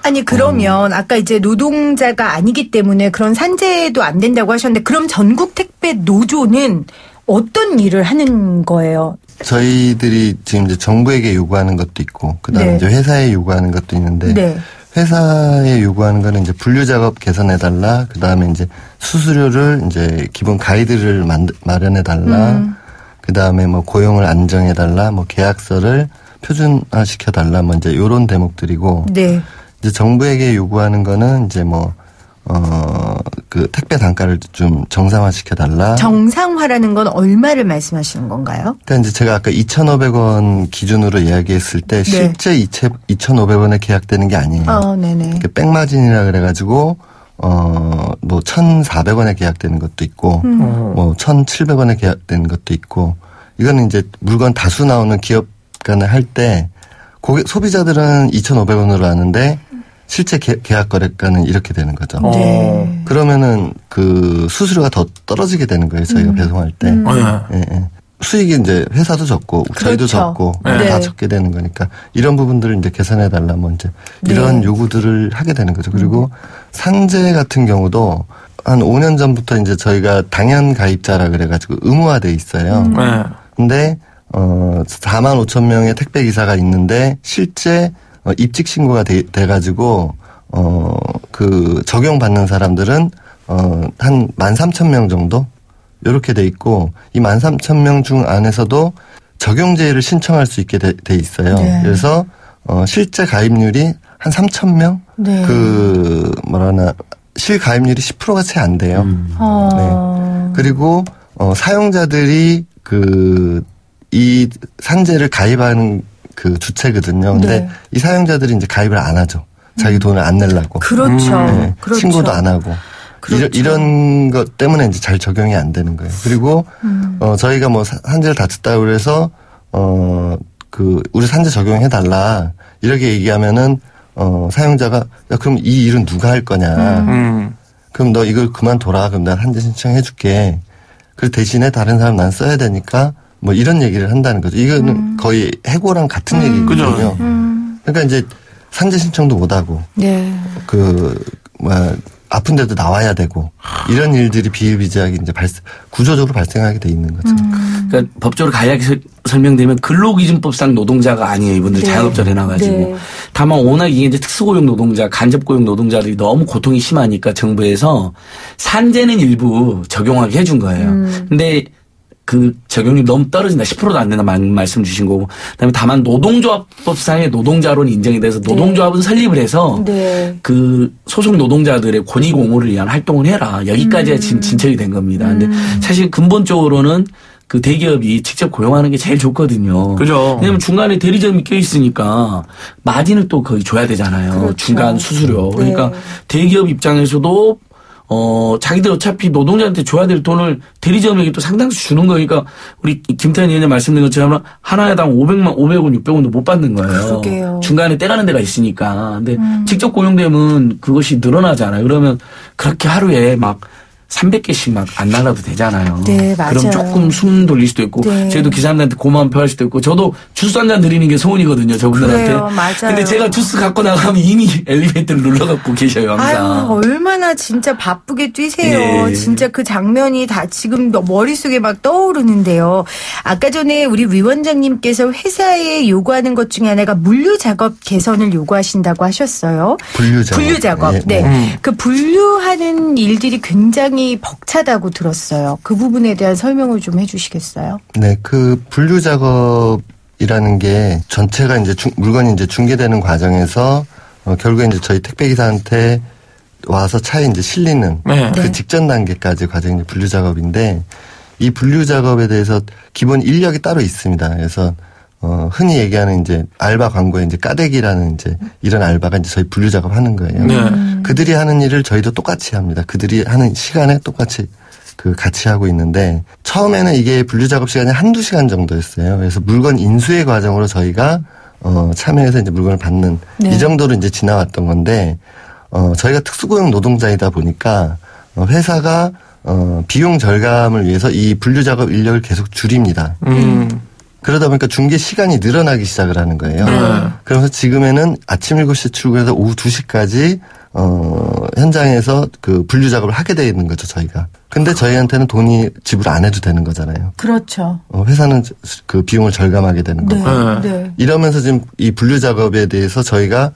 아니 그러면 아까 이제 노동자가 아니기 때문에 그런 산재도 안 된다고 하셨는데 그럼 전국 택배 노조는 어떤 일을 하는 거예요? 저희들이 지금 이제 정부에게 요구하는 것도 있고 그다음에 네. 이제 회사에 요구하는 것도 있는데 네. 회사에 요구하는 거는 이제 분류 작업 개선해달라. 그다음에 이제 수수료를 이제 기본 가이드를 마련해달라. 그다음에 뭐 고용을 안정해달라. 뭐 계약서를 표준화시켜달라. 뭐 이제 요런 대목들이고. 네. 이제 정부에게 요구하는 거는 이제 그 택배 단가를 좀 정상화시켜달라. 정상화라는 건 얼마를 말씀하시는 건가요? 그러니까 이제 제가 아까 2,500원 기준으로 이야기했을 때 실제 2,500원에 계약되는 게 아니에요. 네네. 백마진이라 그래가지고 뭐 1,400원에 계약되는 것도 있고 뭐 1,700원에 계약되는 것도 있고 이거는 이제 물건 다수 나오는 기업 간에 할 때 소비자들은 2,500원으로 하는데 실제 계약 거래가는 이렇게 되는 거죠. 네. 그러면은 그 수수료가 더 떨어지게 되는 거예요. 저희가 배송할 때. 예. 수익이 이제 회사도 적고 저희도 그렇죠. 적고 네. 다 적게 되는 거니까 이런 부분들을 이제 개선해 달라 뭐 이제 이런 요구들을 하게 되는 거죠. 그리고 산재 같은 경우도 한 5년 전부터 이제 저희가 당연 가입자라 그래가지고 의무화돼 있어요. 근데 4만 5천 명의 택배 기사가 있는데 실제 입직 신고가 돼가지고 그 적용받는 사람들은 한 13,000명 정도 이렇게 돼 있고 이 13,000명 중 안에서도 적용제를 신청할 수 있게 돼 있어요. 네. 그래서 실제 가입률이 한 3,000명 네. 그 실가입률이 10%가 채 안 돼요. 네. 그리고 사용자들이 이 산재를 가입하는 그 주체거든요. 근데 네. 이 사용자들이 이제 가입을 안 하죠. 자기 돈을 안 내려고. 그렇죠. 네. 그렇죠. 신고도 안 하고. 그렇죠. 이런 것 때문에 이제 잘 적용이 안 되는 거예요. 그리고 저희가 뭐 산재를 다쳤다고 그래서 우리 산재 적용해 달라 이렇게 얘기하면은 사용자가 야 그럼 이 일은 누가 할 거냐. 그럼 너 이걸 그만둬라. 그럼 난 산재 신청해 줄게. 그 대신에 다른 사람 난 써야 되니까 뭐 이런 얘기를 한다는 거죠. 이거는 거의 해고랑 같은 얘기거든요. 그러니까 이제 산재 신청도 못 하고 네. 아픈데도 나와야 되고 이런 일들이 비일비재하게 이제 구조적으로 발생하게 돼 있는 거죠. 그러니까 법적으로 간략히 설명드리면 근로기준법상 노동자가 아니에요. 이분들 네. 자영업자를 해놔가지고. 네. 다만 워낙 이게 이제 특수고용 노동자, 간접고용 노동자들이 너무 고통이 심하니까 정부에서 산재는 일부 적용하게 해준 거예요. 근데 그 적용률이 너무 떨어진다. 10%도 안 된다 말씀 주신 거고. 그다음에 다만 노동조합법상의 노동자론이 인정이 돼서 노동조합은 설립을 해서 그 소속 노동자들의 권익 옹호를 위한 활동을 해라. 여기까지가 지금 진척이 된 겁니다. 근데 사실 근본적으로는 그 대기업이 직접 고용하는 게 제일 좋거든요. 그죠. 왜냐면 중간에 대리점이 껴있으니까 마진을 또 거의 줘야 되잖아요. 그렇죠. 중간 수수료. 그러니까 대기업 입장에서도 자기들 어차피 노동자한테 줘야 될 돈을 대리점에게 또 상당수 주는 거니까 우리 김태현 의원님 말씀드린 것처럼 하나당 500원, 600원도 못 받는 거예요. 그러게요. 중간에 떼가는 데가 있으니까. 근데 직접 고용되면 그것이 늘어나잖아요. 그러면 그렇게 하루에 막 300개씩 막 안 날라도 되잖아요. 네, 맞아요. 그럼 조금 숨 돌릴 수도 있고, 저희도 기사님들한테 고마움 표할 수도 있고, 저도 주스 한 잔 드리는 게 소원이거든요, 저분들한테. 그래요, 맞아요. 근데 제가 주스 갖고 나가면 이미 엘리베이터를 눌러갖고 계셔요, 항상. 아유, 얼마나 진짜 바쁘게 뛰세요. 예. 진짜 그 장면이 다 지금 머릿속에 막 떠오르는데요. 아까 전에 우리 위원장님께서 회사에 요구하는 것 중에 하나가 물류 작업 개선을 요구하신다고 하셨어요. 분류 작업. 예, 네. 그 분류하는 일들이 굉장히 벅차다고 들었어요. 그 부분에 대한 설명을 좀 해주시겠어요? 네, 그 분류 작업이라는 게 전체가 이제 물건이 이제 중개되는 과정에서 결국에 이제 저희 택배 기사한테 와서 차에 이제 실리는 그 직전 단계까지 과정이 이제 분류 작업인데 이 분류 작업에 대해서 기본 인력이 따로 있습니다. 그래서 흔히 얘기하는 이제 알바 광고에 이제 까대기라는 이제 이런 알바가 이제 저희 분류 작업하는 거예요. 그들이 하는 일을 저희도 똑같이 합니다. 그들이 하는 시간에 똑같이 같이 하고 있는데 처음에는 이게 분류 작업 시간이 한두 시간 정도였어요. 그래서 물건 인수의 과정으로 저희가 참여해서 이제 물건을 받는 이 정도로 이제 지나왔던 건데 저희가 특수고용 노동자이다 보니까 회사가 비용 절감을 위해서 이 분류 작업 인력을 계속 줄입니다. 그러다 보니까 중개 시간이 늘어나기 시작을 하는 거예요. 그래서 지금에는 아침 7시에 출근해서 오후 2시까지 현장에서 그 분류 작업을 하게 되어 있는 거죠, 저희가. 근데 저희한테는 돈이 지불 안 해도 되는 거잖아요. 그렇죠. 회사는 그 비용을 절감하게 되는 거고. 이러면서 지금 이 분류 작업에 대해서 저희가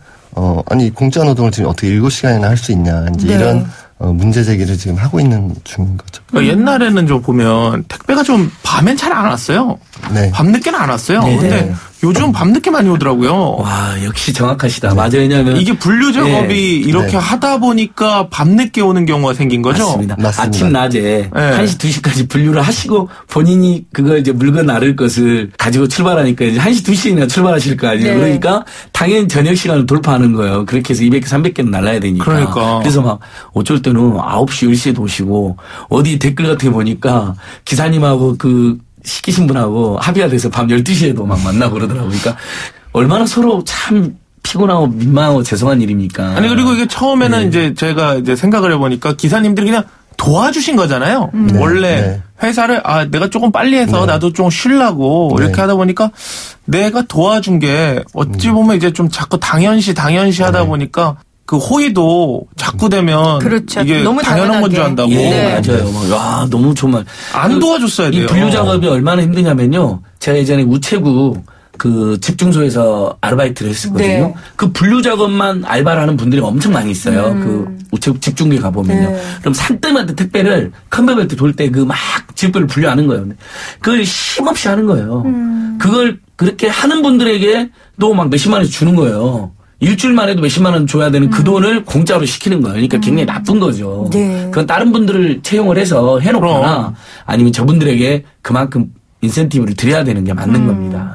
아니 공짜 노동을 지금 어떻게 7시간이나 할 수 있냐. 이제 이런 문제 제기를 지금 하고 있는 중인 거죠. 그러니까 옛날에는 좀 보면 택배가 좀 밤엔 잘 안 왔어요. 네. 밤늦게는 안 왔어요. 근데 요즘 밤늦게 많이 오더라고요. 와, 역시 정확하시다. 맞아요. 왜냐면 이게 분류 작업이 이렇게 하다 보니까 밤늦게 오는 경우가 생긴 거죠? 맞습니다. 맞습니다. 아침 낮에 1시, 2시까지 분류를 하시고 본인이 그걸 이제 물건 나를 것을 가지고 출발하니까 이제 1시, 2시나 출발하실 거 아니에요. 그러니까 당연히 저녁 시간을 돌파하는 거예요. 그렇게 해서 200개, 300개는 날라야 되니까. 그러니까. 그래서 막 어쩔 때는 9시, 10시에도 오시고 어디 댓글 같은 거 보니까 기사님하고 그 시키신 분하고 합의가 돼서 밤 12시에도 막 만나고 그러더라고요. 그러니까 얼마나 서로 참 피곤하고 민망하고 죄송한 일입니까. 아니, 그리고 이게 처음에는 이제 제가 이제 생각을 해보니까 기사님들이 그냥 도와주신 거잖아요. 원래 회사를 내가 조금 빨리 해서 나도 좀 쉬려고 이렇게 하다 보니까 내가 도와준 게 어찌 보면 이제 좀 자꾸 당연시 하다 보니까 그 호의도 자꾸 되면 이게 너무 당연한 건 줄 안다고. 맞아요. 와, 너무 정말 안 도와줬어야 돼요. 이 분류 작업이 얼마나 힘드냐면요. 제가 예전에 우체국 그 집중소에서 아르바이트를 했었거든요. 그 분류 작업만 알바를 하는 분들이 엄청 많이 있어요. 그 우체국 집중소에 가보면요. 그럼 산뜸한테 택배를 컨베이어벨트 돌 때 그 막 집배를 분류하는 거예요. 그걸 힘없이 하는 거예요. 그걸 그렇게 하는 분들에게도 막 몇십만 원씩 주는 거예요. 일주일만 해도 몇십만 원 줘야 되는 그 돈을 공짜로 시키는 거예요. 그러니까 굉장히 나쁜 거죠. 그건 다른 분들을 채용을 해서 해놓거나 아니면 저분들에게 그만큼 인센티브를 드려야 되는 게 맞는 겁니다.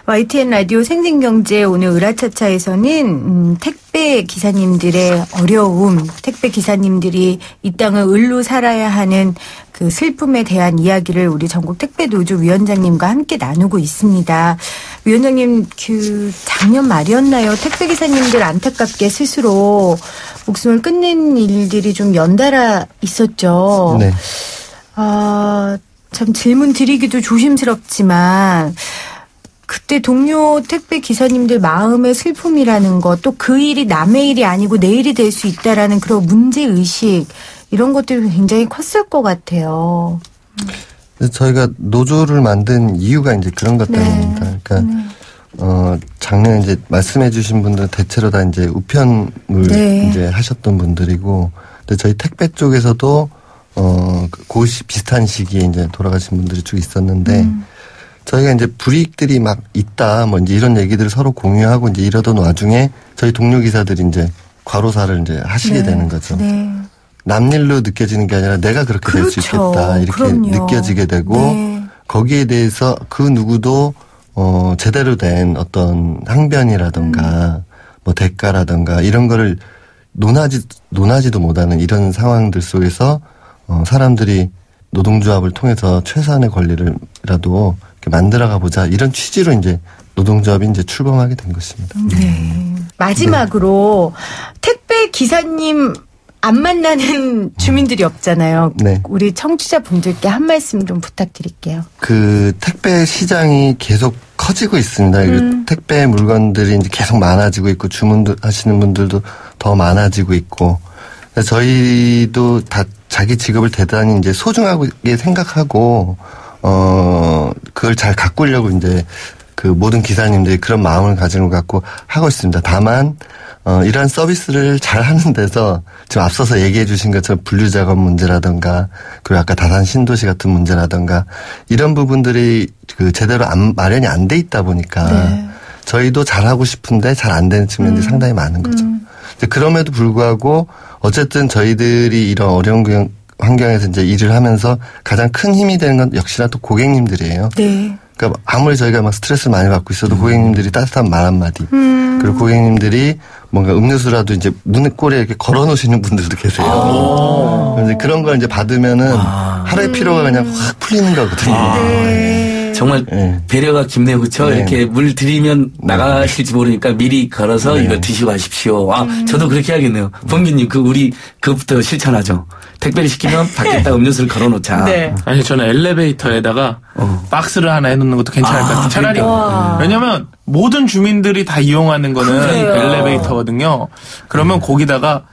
YTN 라디오 생생경제 오늘 으라차차에서는 택배 기사님들의 어려움, 택배 기사님들이 이 땅을 을로 살아야 하는 그 슬픔에 대한 이야기를 우리 전국 택배노조 위원장님과 함께 나누고 있습니다. 위원장님, 그 작년 말이었나요? 택배 기사님들 안타깝게 스스로 목숨을 끊는 일들이 좀 연달아 있었죠. 네. 참 질문 드리기도 조심스럽지만 그때 동료 택배 기사님들 마음의 슬픔이라는 것, 또 그 일이 남의 일이 아니고 내 일이 될 수 있다라는 그런 문제의식, 이런 것들이 굉장히 컸을 것 같아요. 저희가 노조를 만든 이유가 이제 그런 것 때문입니다. 그러니까 작년에 이제 말씀해 주신 분들은 대체로 다 이제 우편물 이제 하셨던 분들이고, 근데 저희 택배 쪽에서도 비슷한 시기에 이제 돌아가신 분들이 쭉 있었는데, 저희가 이제 불이익들이 막 있다, 뭐 이제 이런 얘기들을 서로 공유하고 이제 이러던 와중에 저희 동료 기사들이 이제 과로사를 이제 하시게 네. 되는 거죠. 네. 남일로 느껴지는 게 아니라 내가 그렇게 될 수 그렇죠. 있겠다, 이렇게 그럼요. 느껴지게 되고, 네. 거기에 대해서 그 누구도 제대로 된 어떤 항변이라던가 뭐 대가라던가 이런 거를 논하지도 못하는 이런 상황들 속에서 사람들이 노동조합을 통해서 최소한의 권리를라도 이렇게 만들어가 보자, 이런 취지로 이제 노동조합이 이제 출범하게 된 것입니다. 네. 마지막으로 택배 기사님 안 만나는 주민들이 없잖아요. 네. 우리 청취자분들께 한 말씀 좀 부탁드릴게요. 그 택배 시장이 계속 커지고 있습니다. 택배 물건들이 이제 계속 많아지고 있고 주문하시는 분들도 더 많아지고 있고, 저희도 다 자기 직업을 대단히 이제 소중하게 생각하고 그걸 잘 가꾸려고 이제 그 모든 기사님들이 그런 마음을 가지고 갖고 하고 있습니다. 다만 이러한 서비스를 잘 하는 데서 지금 앞서서 얘기해 주신 것처럼 분류작업 문제라든가, 그리고 아까 다산 신도시 같은 문제라든가, 이런 부분들이 그 제대로 마련이 안 돼 있다 보니까 네. 저희도 잘하고 싶은데 잘 안 되는 측면이 상당히 많은 거죠. 그럼에도 불구하고 어쨌든 저희들이 이런 어려운 환경에서 이제 일을 하면서 가장 큰 힘이 되는 건 역시나 또 고객님들이에요. 네. 그러니까 아무리 저희가 막 스트레스를 많이 받고 있어도 고객님들이 따뜻한 말 한마디, 그리고 고객님들이 뭔가 음료수라도 이제 문고리에 이렇게 걸어 놓으시는 분들도 계세요. 이제 그런 걸 이제 받으면은 하루의 피로가 그냥 확 풀리는 거거든요. 정말 네. 배려가 깊네요. 그렇죠? 네. 이렇게 물 드리면 나가실지 모르니까 미리 걸어서 이거 드시고 가십시오. 저도 그렇게 해야겠네요. 범규님, 그것부터 실천하죠. 택배를 시키면 밖에다 음료수를 걸어놓자. 네. 아니, 저는 엘리베이터에다가 박스를 하나 해놓는 것도 괜찮을 것 같아요. 차라리. 왜냐면 모든 주민들이 다 이용하는 거는 그래요. 엘리베이터거든요. 그러면 거기다가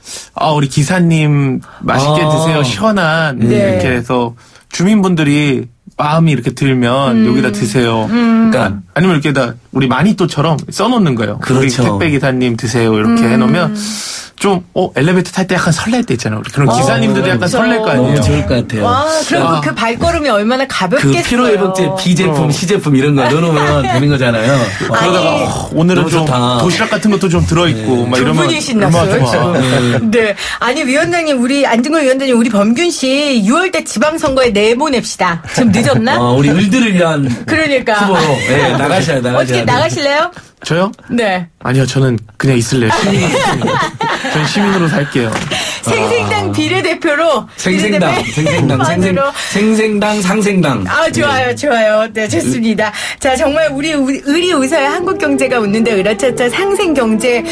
우리 기사님 맛있게 드세요. 시원한 네. 이렇게 해서 주민분들이 마음이 이렇게 들면 여기다 드세요. 그러니까 아니면 이렇게다 우리 마니또처럼 써놓는 거예요. 그렇죠. 우리 택배 기사님 드세요. 이렇게 해놓으면 좀 엘리베이터 탈 때 약간 설렐 때 있잖아요. 우리 그런 기사님들이 약간 설렐 거 아니에요. 너무 좋을 것 같아요. 와, 그럼 그 발걸음이 얼마나 가볍겠어요. 그 피로회복제 B제품, C제품 이런 거 넣어놓으면 되는 거잖아요. 그러다가 오늘은 너무 좀 좋다. 도시락 같은 것도 좀 들어있고 막 두 이러면 분이 신났어요, 얼마나 좋아. 지금. 네. 아니, 위원장님, 우리 안중근 위원장님, 우리 범균 씨 6월달 지방선거에 내보냅시다. 지금 늦었나? 우리 을들을 위한 그러니까. 후보로 나가셔야 어떻게 나가실래요? 저요? 네. 아니요, 저는 그냥 있을래요. 저는 시민으로 살게요. 생생당 비례대표로. 생생당, 만으로. 생생당, 상생당. 좋아요. 네, 좋습니다. 자, 정말 우리 의리 웃어야 한국 경제가 웃는데 으라차차 상생경제.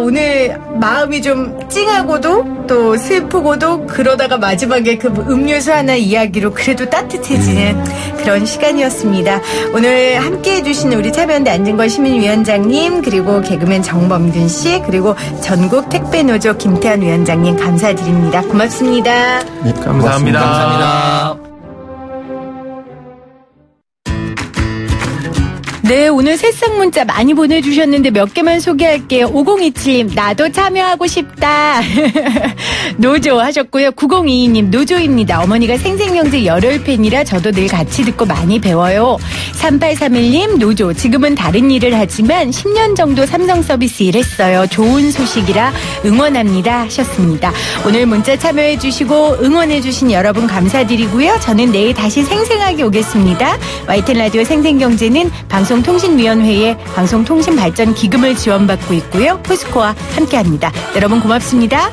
오늘 마음이 좀 찡하고도 또 슬프고도 그러다가 마지막에 그 음료수 하나 이야기로 그래도 따뜻해지는 그런 시간이었습니다. 오늘 함께 해주신 우리 참여연대 안진걸 시민위원장님, 그리고 개그맨 정범균 씨, 그리고 전국 택배노조 김태환 위원장님 감사드립니다. 고맙습니다. 네, 감사합니다. 감사합니다. 네, 오늘 새싹 문자 많이 보내주셨는데 몇 개만 소개할게요. 5027님, 나도 참여하고 싶다. 노조 하셨고요. 9022님, 노조입니다. 어머니가 생생경제 열혈 팬이라 저도 늘 같이 듣고 많이 배워요. 3831님, 노조. 지금은 다른 일을 하지만 10년 정도 삼성 서비스 일했어요. 좋은 소식이라 응원합니다 하셨습니다. 오늘 문자 참여해주시고 응원해주신 여러분 감사드리고요. 저는 내일 다시 생생하게 오겠습니다. YTN 라디오 생생경제는 방송통신위원회의 방송통신발전기금을 지원받고 있고요. 포스코와 함께합니다. 여러분 고맙습니다.